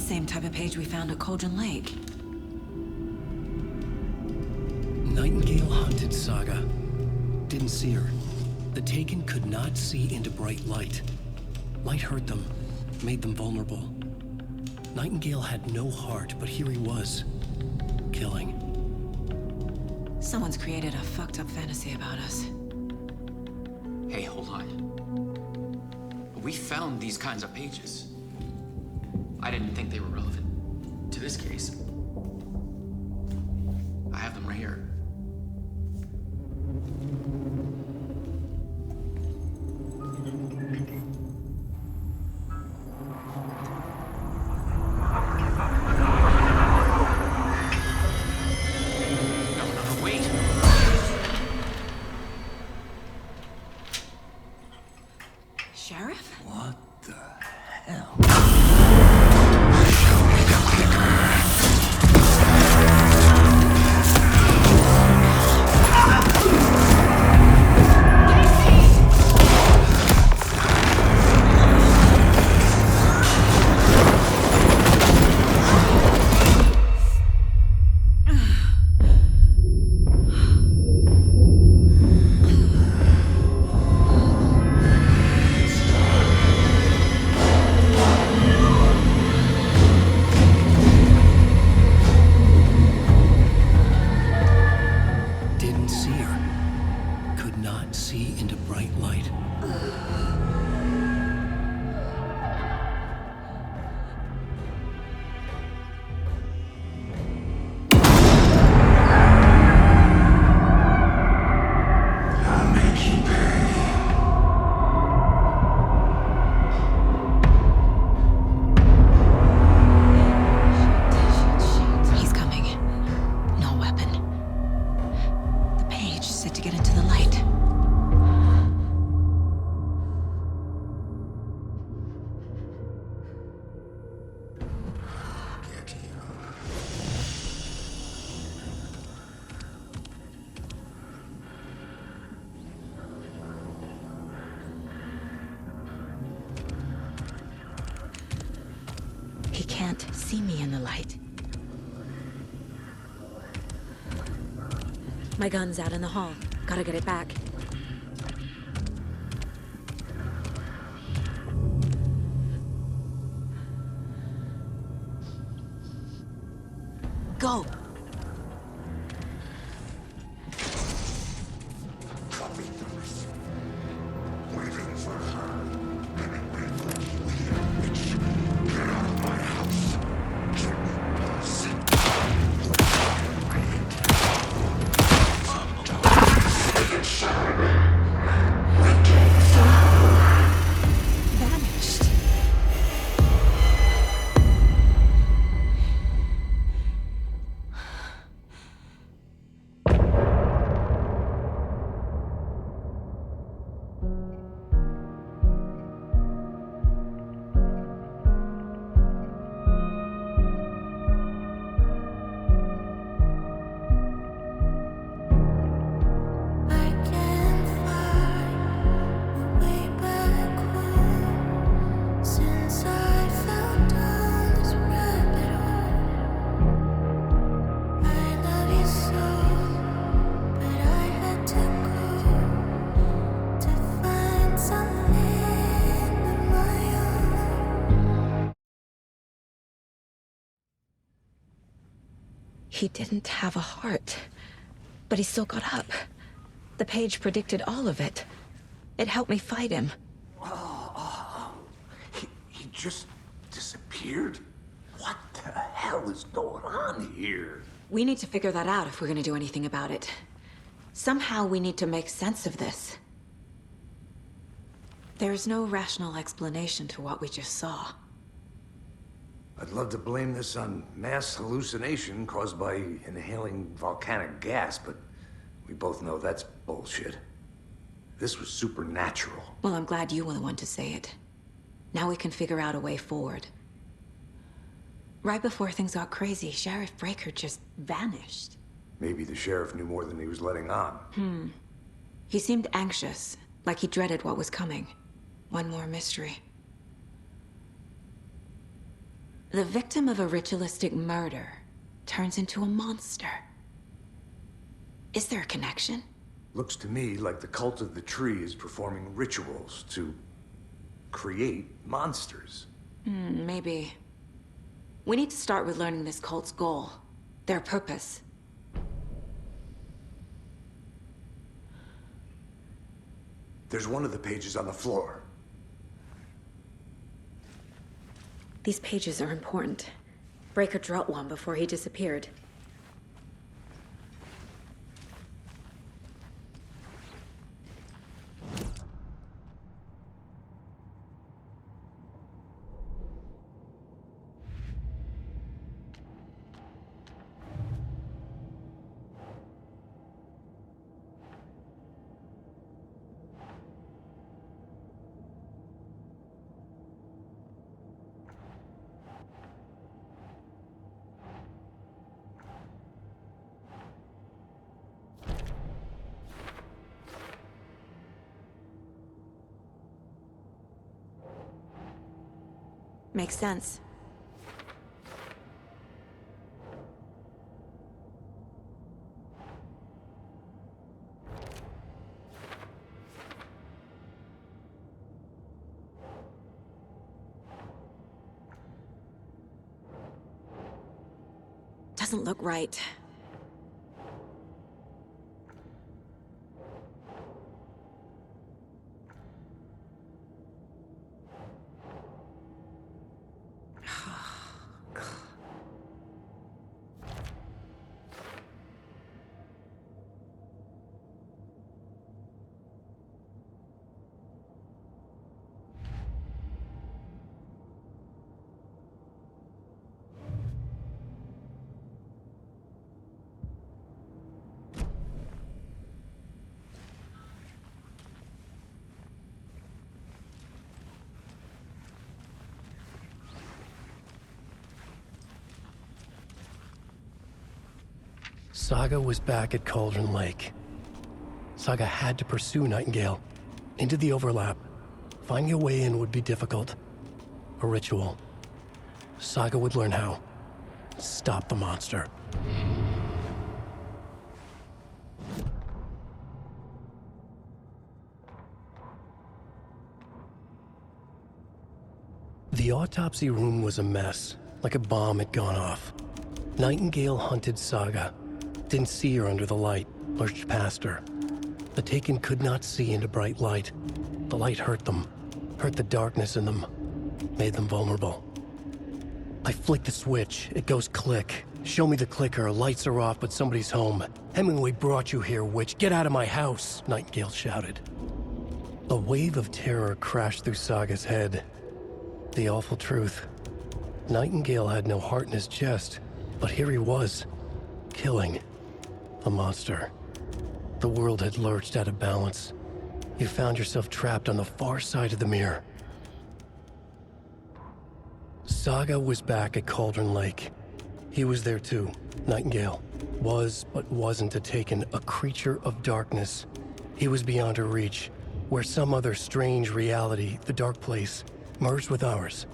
same type of page we found at Cauldron Lake. Nightingale hunted Saga. Didn't see her. The Taken could not see into bright light. Light hurt them, made them vulnerable. Nightingale had no heart, but here he was, killing. Someone's created a fucked up fantasy about us. Hey, hold on. We found these kinds of pages. I didn't think they were relevant to this case. I have them right here. He can't see me in the light. My gun's out in the hall. Gotta get it back. Go! He didn't have a heart, but he still got up. The page predicted all of it. It helped me fight him. He just disappeared? What the hell is going on here? We need to figure that out if we're gonna do anything about it. Somehow we need to make sense of this. There's no rational explanation to what we just saw. I'd love to blame this on mass hallucination caused by inhaling volcanic gas, but we both know that's bullshit. This was supernatural. Well, I'm glad you were the one to say it. Now we can figure out a way forward. Right before things got crazy, Sheriff Breaker just vanished. Maybe the sheriff knew more than he was letting on. He seemed anxious, like he dreaded what was coming. One more mystery. The victim of a ritualistic murder turns into a monster. Is there a connection? Looks to me like the cult of the tree is performing rituals to create monsters. Maybe. We need to start with learning this cult's goal, their purpose. There's one of the pages on the floor. These pages are important. Breaker dropped one before he disappeared. Makes sense. Doesn't look right. Saga was back at Cauldron Lake. Saga had to pursue Nightingale into the overlap. Finding a way in would be difficult. A ritual. Saga would learn how. Stop the monster. The autopsy room was a mess, like a bomb had gone off. Nightingale hunted Saga. Didn't see her under the light, lurched past her. The Taken could not see into bright light. The light hurt them, hurt the darkness in them, made them vulnerable. I flick the switch, it goes click. Show me the clicker, lights are off, but somebody's home. Hemingway brought you here, witch. Get out of my house, Nightingale shouted. A wave of terror crashed through Saga's head. The awful truth. Nightingale had no heart in his chest, but here he was, killing a monster. The world had lurched out of balance. You found yourself trapped on the far side of the mirror. Saga was back at Cauldron Lake. He was there too. Nightingale was, but wasn't a Taken, a creature of darkness. He was beyond her reach, where some other strange reality, the dark place, merged with ours.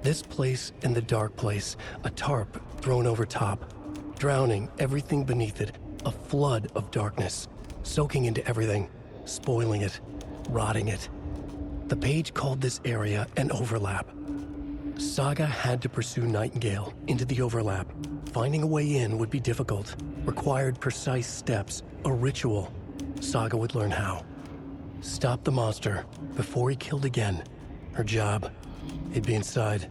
This place and the dark place, a tarp thrown over top, drowning everything beneath it, a flood of darkness, soaking into everything, spoiling it, rotting it. The page called this area an overlap. Saga had to pursue Nightingale into the overlap. Finding a way in would be difficult, required precise steps, a ritual. Saga would learn how. Stop the monster before he killed again. Her job, he'd be inside,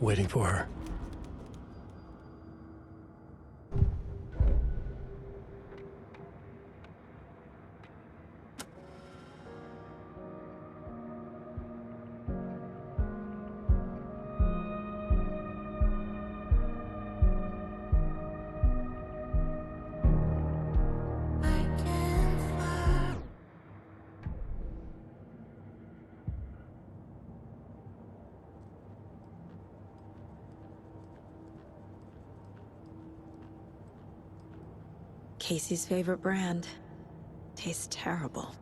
waiting for her. Casey's favorite brand. Tastes terrible.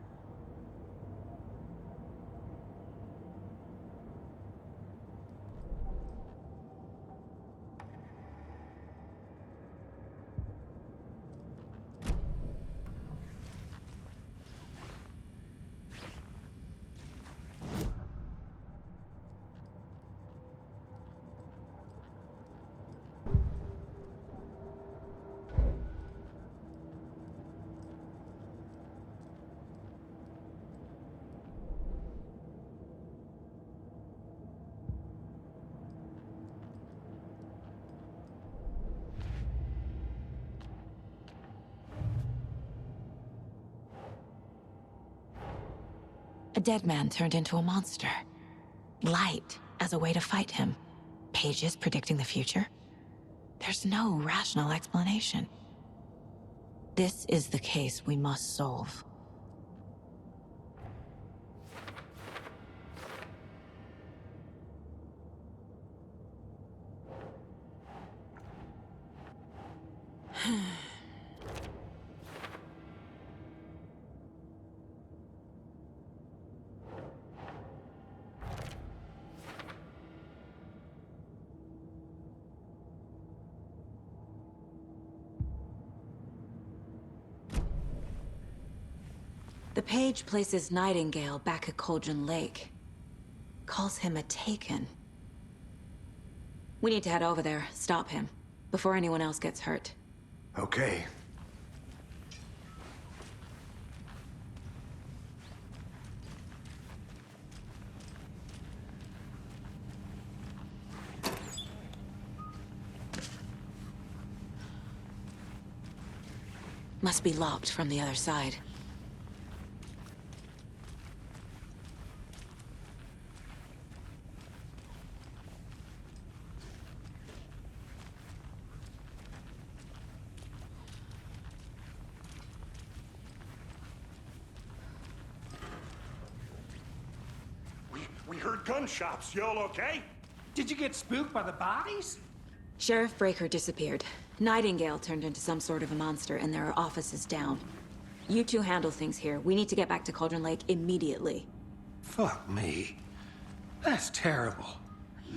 A dead man turned into a monster. Light as a way to fight him. Pages predicting the future. There's no rational explanation. This is the case we must solve. The page places Nightingale back at Cauldron Lake. Calls him a Taken. We need to head over there, stop him, before anyone else gets hurt. Okay. Must be locked from the other side. We heard gunshots. Y'all okay? Did you get spooked by the bodies? Sheriff Breaker disappeared. Nightingale turned into some sort of a monster, and there are offices down. You two handle things here. We need to get back to Cauldron Lake immediately. Fuck me. That's terrible.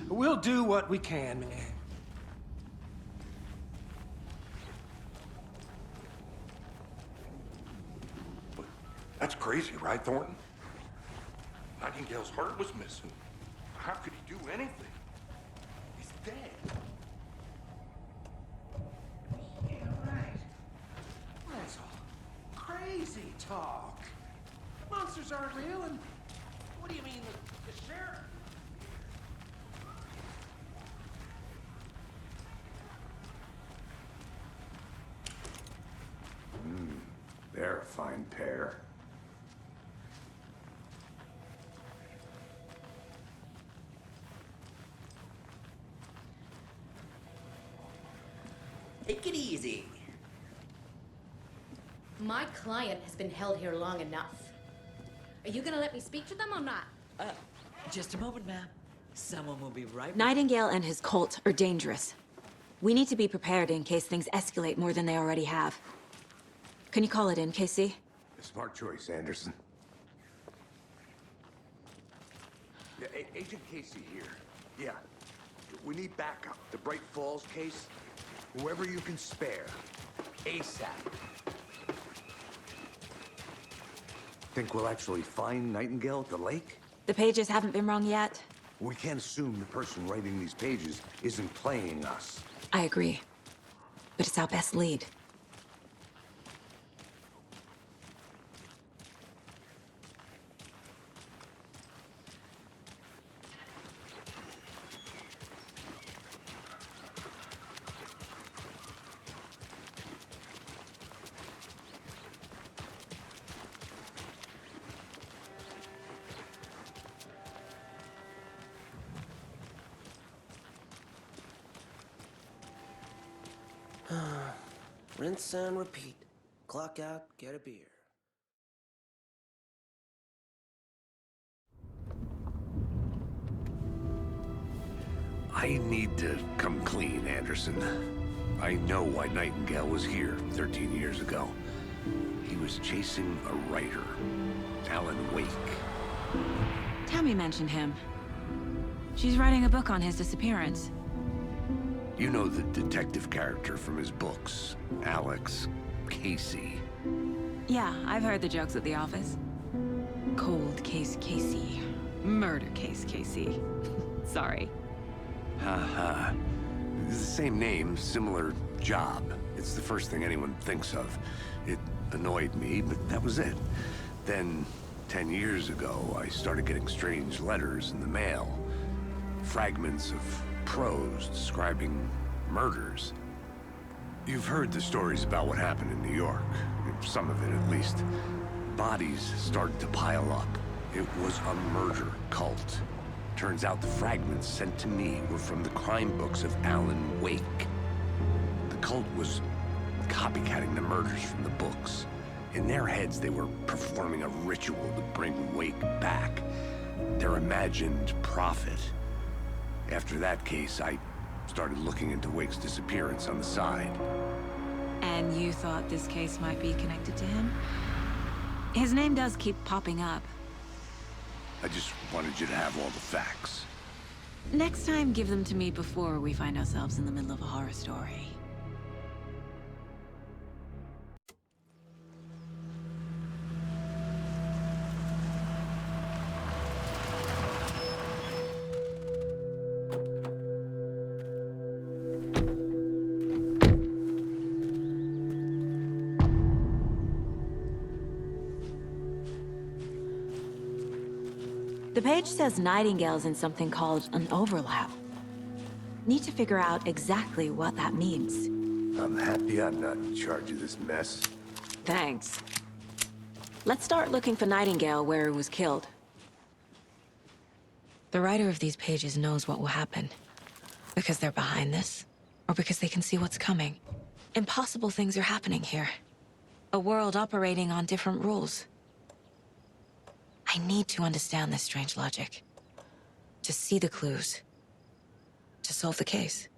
We'll do what we can, man. That's crazy, right, Thornton? Nightingale's heart was missing. How could he do anything? He's dead. Yeah, right. That's all crazy talk. Monsters aren't real, and what do you mean, the sheriff? They're a fine pair. Take it easy. My client has been held here long enough. Are you gonna let me speak to them or not? Just a moment, ma'am. Someone will be right back. Nightingale and his cult are dangerous. We need to be prepared in case things escalate more than they already have. Can you call it in, Casey? A smart choice, Anderson. Yeah, Agent Casey here. Yeah. We need backup. The Braight-Fall's case. Whoever you can spare. ASAP. Think we'll actually find Nightingale at the lake? The pages haven't been rung yet. We can't assume the person writing these pages isn't playing us. I agree. But it's our best lead. Rinse and repeat. Clock out, get a beer. I need to come clean, Anderson. I know why Nightingale was here 13 years ago. He was chasing a writer, Alana Uwaick. Tammy mentioned him. She's writing a book on his disappearance. You know the detective character from his books, Alex Кейси. Yeah, I've heard the jokes at the office. Cold case Casey. Murder case Casey. Sorry. Ha. It's the same name, similar job. It's the first thing anyone thinks of. It annoyed me, but that was it. Then, 10 years ago, I started getting strange letters in the mail. Fragments of prose describing murders. You've heard the stories about what happened in New York. Some of it, at least. Bodies started to pile up. It was a murder cult. Turns out the fragments sent to me were from the crime books of Alan Wake. The cult was copycatting the murders from the books. In their heads, they were performing a ritual to bring Wake back. Their imagined prophet. After that case, I started looking into Wake's disappearance on the side. And you thought this case might be connected to him? His name does keep popping up. I just wanted you to have all the facts. Next time, give them to me before we find ourselves in the middle of a horror story. The page says nightingales in something called an overlap. Need to figure out exactly what that means. I'm happy I'm not in charge of this mess. Thanks. Let's start looking for Nightingale where he was killed. The writer of these pages knows what will happen. Because they're behind this, or because they can see what's coming. Impossible things are happening here. A world operating on different rules. I need to understand this strange logic. To see the clues. To solve the case.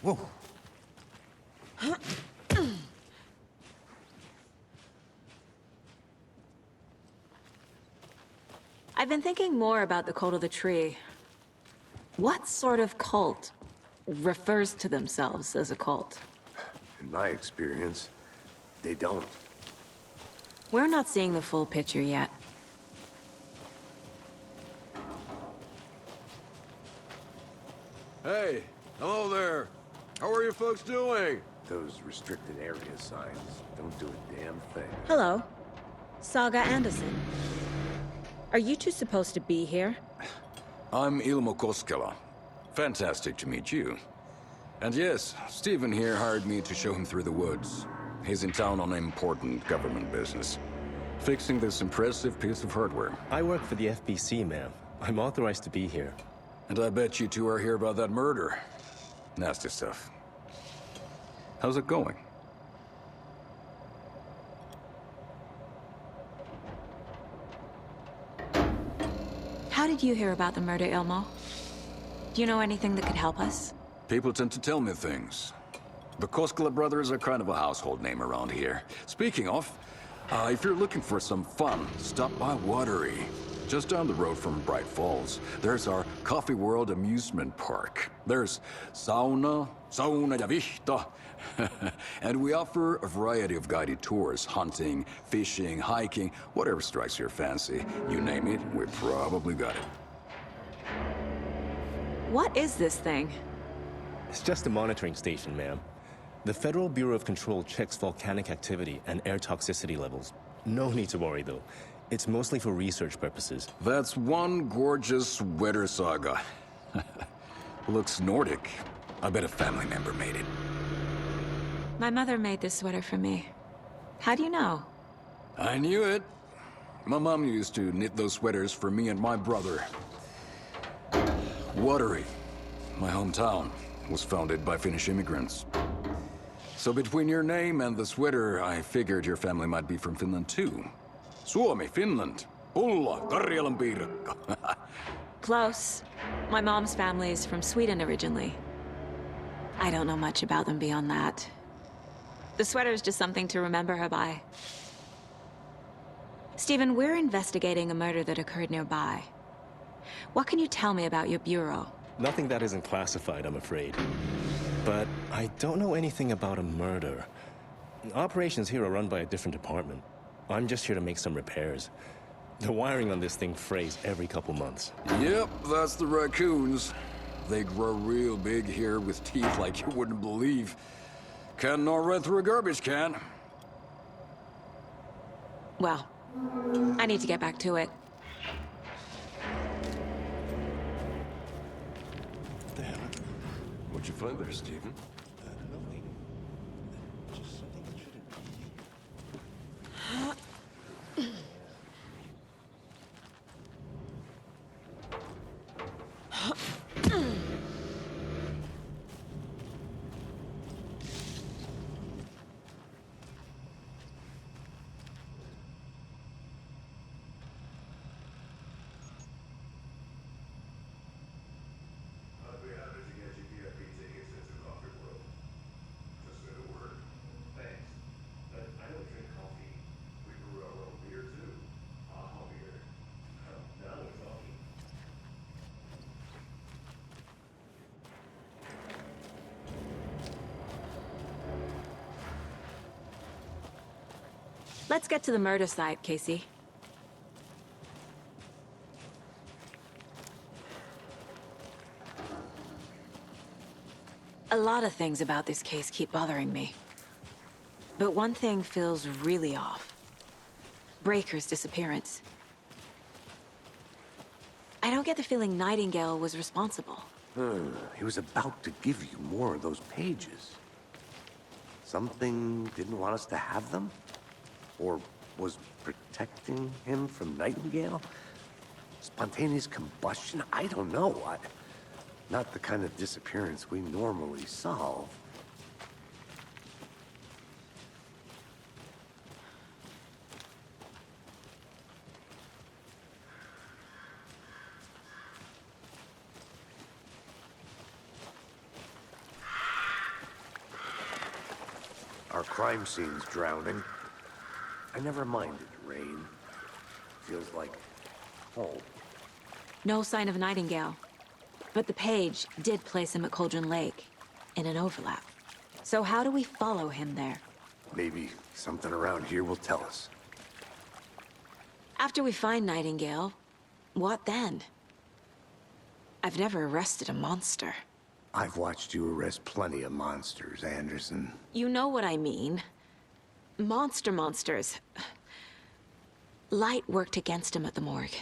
Whoa. I've been thinking more about the cult of the tree. What sort of cult refers to themselves as a cult? In my experience, they don't. We're not seeing the full picture yet. Hey, hello there. How are you folks doing? Those restricted area signs don't do a damn thing. Hello. Saga Андерсон. Are you two supposed to be here? I'm Ilmo Koskela. Fantastic to meet you. And yes, Stephen here hired me to show him through the woods. He's in town on important government business. Fixing this impressive piece of hardware. I work for the FBC, ma'am. I'm authorized to be here. And I bet you two are here about that murder. Nasty stuff. How's it going? How did you hear about the murder, Ilmo? Do you know anything that could help us? People tend to tell me things. The Koskela brothers are kind of a household name around here. Speaking of, if you're looking for some fun, stop by Watery. Just down the road from Braight-Fålls, there's our Coffee World amusement park. There's sauna ja vihta. And we offer a variety of guided tours, hunting, fishing, hiking, whatever strikes your fancy. You name it, we probably got it. What is this thing? It's just a monitoring station, ma'am. The Federal Bureau of Control checks volcanic activity and air toxicity levels. No need to worry, though. It's mostly for research purposes. That's one gorgeous weather saga. Looks Nordic. I bet a family member made it. My mother made this sweater for me. How do you know? I knew it. My mom used to knit those sweaters for me and my brother. Watery, my hometown, was founded by Finnish immigrants. So between your name and the sweater, I figured your family might be from Finland too. Suomi, Finland. Pulla, Karjalan piirakka. Close. My mom's family is from Sweden originally. I don't know much about them beyond that. The sweater is just something to remember her by. Stephen, we're investigating a murder that occurred nearby. What can you tell me about your bureau? Nothing that isn't classified, I'm afraid. But I don't know anything about a murder. Operations here are run by a different department. I'm just here to make some repairs. The wiring on this thing frays every couple months. Yep, that's the raccoons. They grow real big here with teeth like you wouldn't believe. Can't gnaw right through a garbage can. Well, I need to get back to it. What the hell? What'd you find there, Stephen? I don't know, Lee. Just something that shouldn't be. Let's get to the murder site, Casey. A lot of things about this case keep bothering me. But one thing feels really off. Breaker's disappearance. I don't get the feeling Nightingale was responsible. He was about to give you more of those pages. Something didn't want us to have them? Or was protecting him from Nightingale? Spontaneous combustion? I don't know. Not the kind of disappearance we normally solve. Our crime scene's drowning. I never minded rain. Feels like home. No sign of Nightingale. But the page did place him at Cauldron Lake, in an overlap. So how do we follow him there? Maybe something around here will tell us. After we find Nightingale, what then? I've never arrested a monster. I've watched you arrest plenty of monsters, Anderson. You know what I mean. Monsters. Light worked against him at the morgue.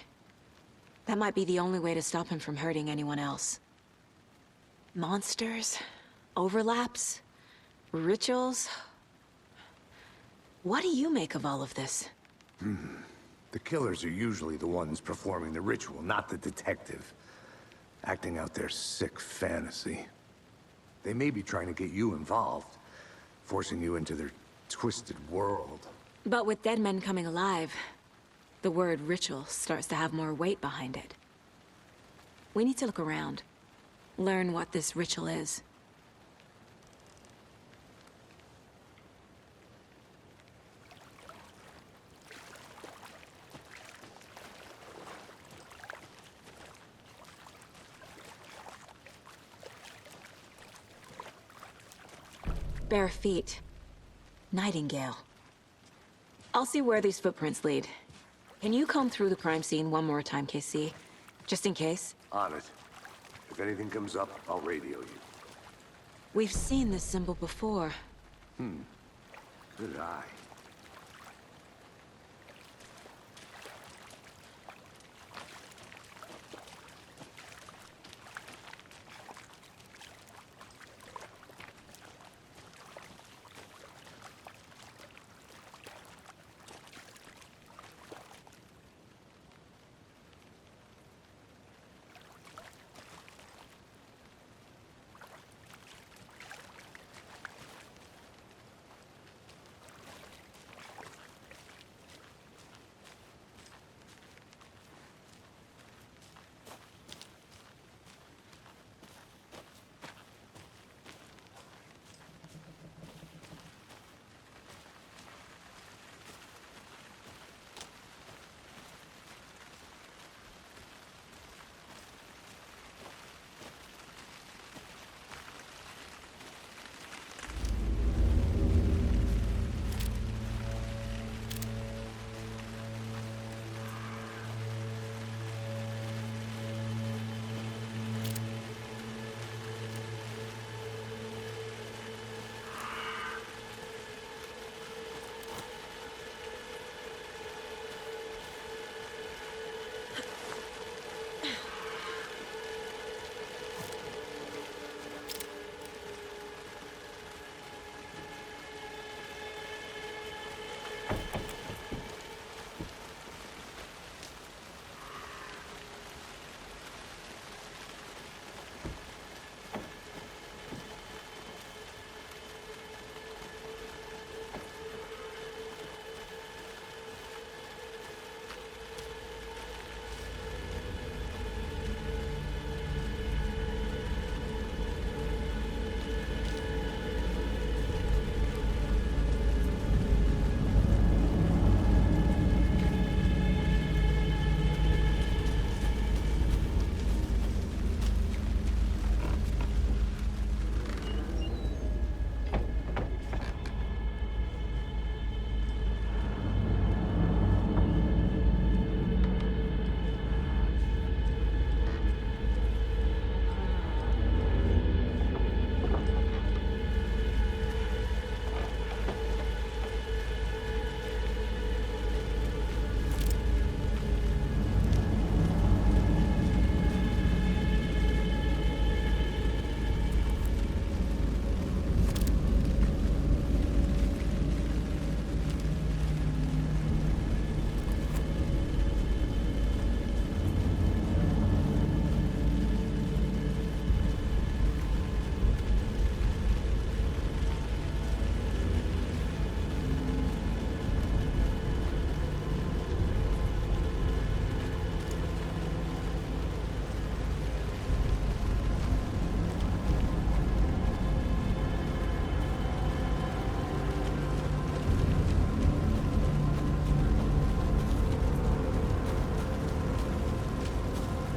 That might be the only way to stop him from hurting anyone else. Monsters? Overlaps? Rituals? What do you make of all of this? The killers are usually the ones performing the ritual, not the detective. Acting out their sick fantasy. They may be trying to get you involved, forcing you into their twisted world. But with dead men coming alive, the word ritual starts to have more weight behind it. We need to look around. Learn what this ritual is. Bare feet. Nightingale. I'll see where these footprints lead. Can you comb through the crime scene one more time, KC? Just in case? On it. If anything comes up, I'll radio you. We've seen this symbol before. Good eye.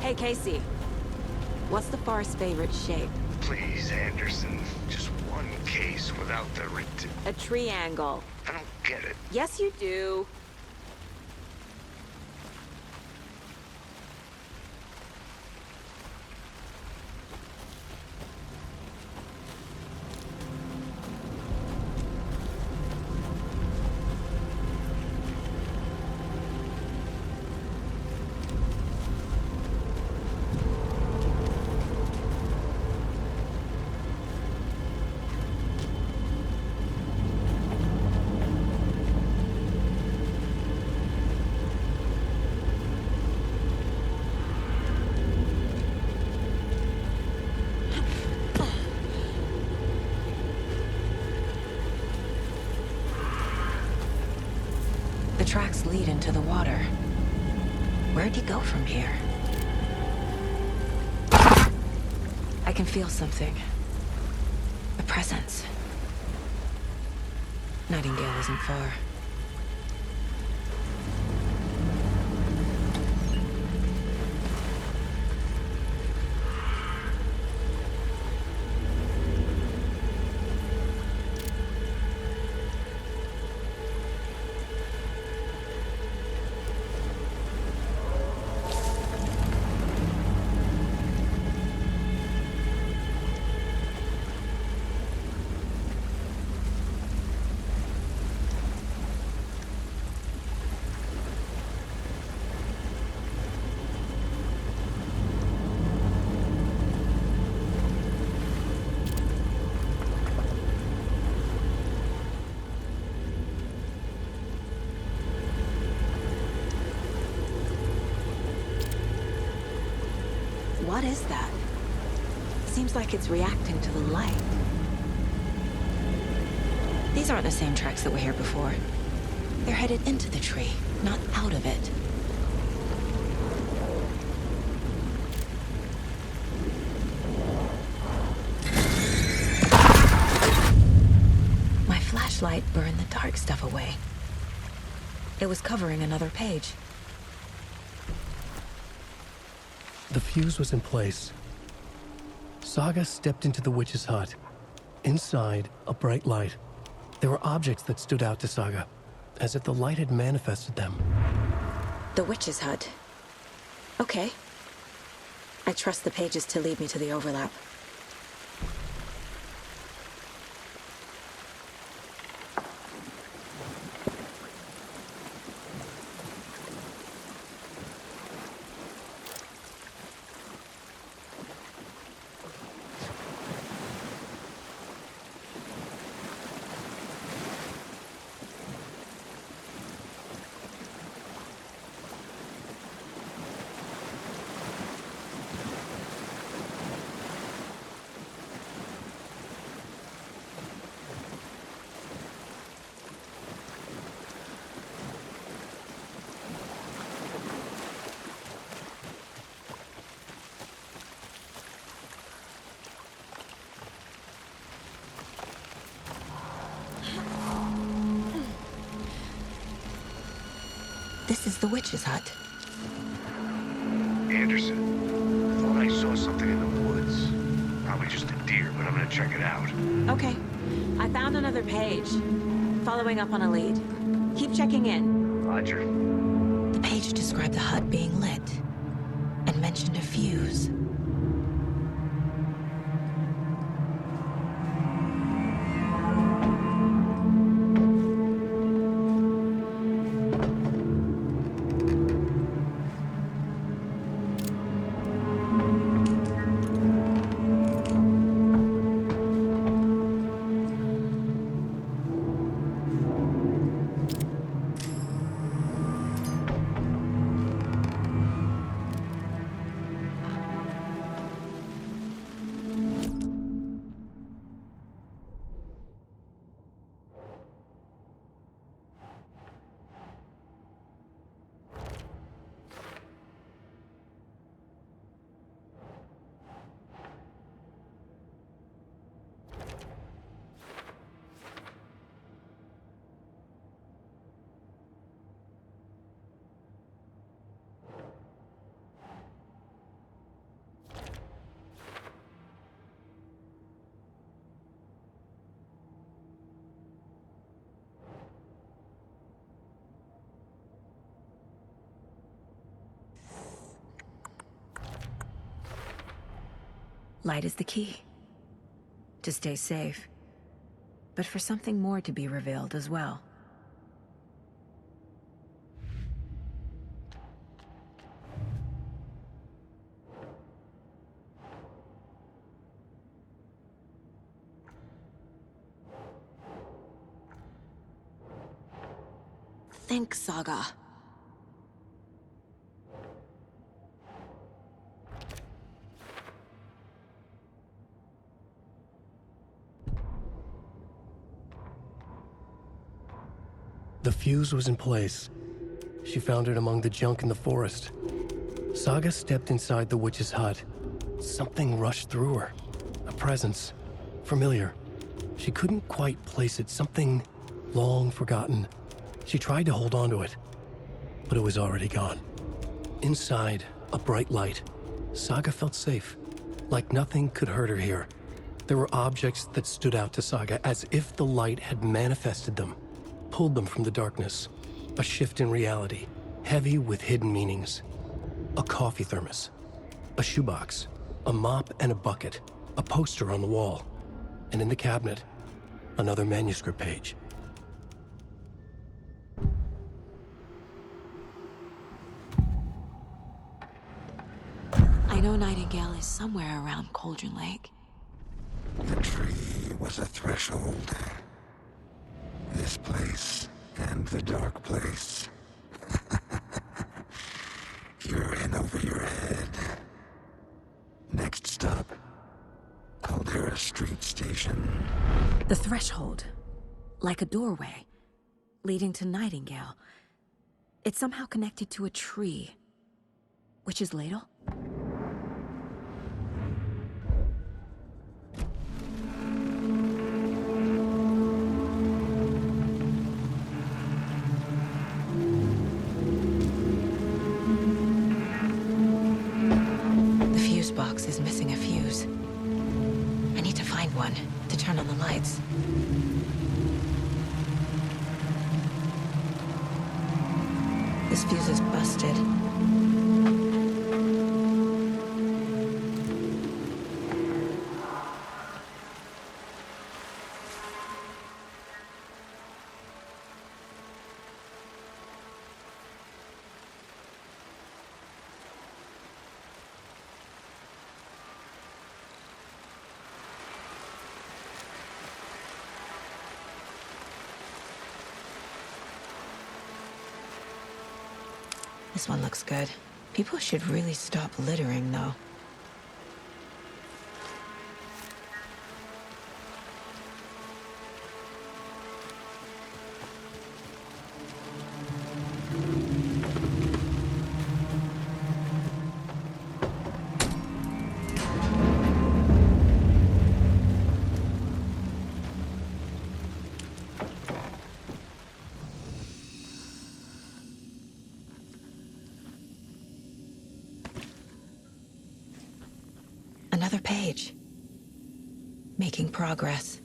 Hey, Casey. What's the forest's favorite shape? Please, Anderson. Just one case without the A triangle. I don't get it. Yes, you do. The tracks lead into the water. Where'd he go from here? I can feel something. A presence. Nightingale isn't far. What is that? Seems like it's reacting to the light. These aren't the same tracks that were here before. They're headed into the tree, not out of it. My flashlight burned the dark stuff away. It was covering another page. The fuse was in place. Saga stepped into the witch's hut. Inside, a bright light. There were objects that stood out to Saga, as if the light had manifested them. The witch's hut. Okay. I trust the pages to lead me to the overlap. This is the witch's hut. Anderson, thought I saw something in the woods. Probably just a deer, but I'm gonna check it out. Okay. I found another page. Following up on a lead. Keep checking in. Roger. The page described the hut being lit and mentioned a fuse. Light is the key. To stay safe. But for something more to be revealed as well. Think, Saga. The fuse was in place. She found it among the junk in the forest. Saga stepped inside the witch's hut. Something rushed through her. A presence. Familiar. She couldn't quite place it. Something long forgotten. She tried to hold on to it, but it was already gone. Inside, a bright light. Saga felt safe. Like nothing could hurt her here. There were objects that stood out to Saga as if the light had manifested them. Pulled them from the darkness. A shift in reality, heavy with hidden meanings. A coffee thermos, a shoebox, a mop and a bucket, a poster on the wall, and in the cabinet, another manuscript page. I know Nightingale is somewhere around Cauldron Lake. The tree was a threshold. This place and the dark place. You're in over your head. Next stop, Caldera Street Station. The threshold. Like a doorway. Leading to Nightingale. It's somehow connected to a tree. Witch's ladle? Box is missing a fuse. I need to find one to turn on the lights. This fuse is busted. This one looks good. People should really stop littering, though. Another page. Making progress.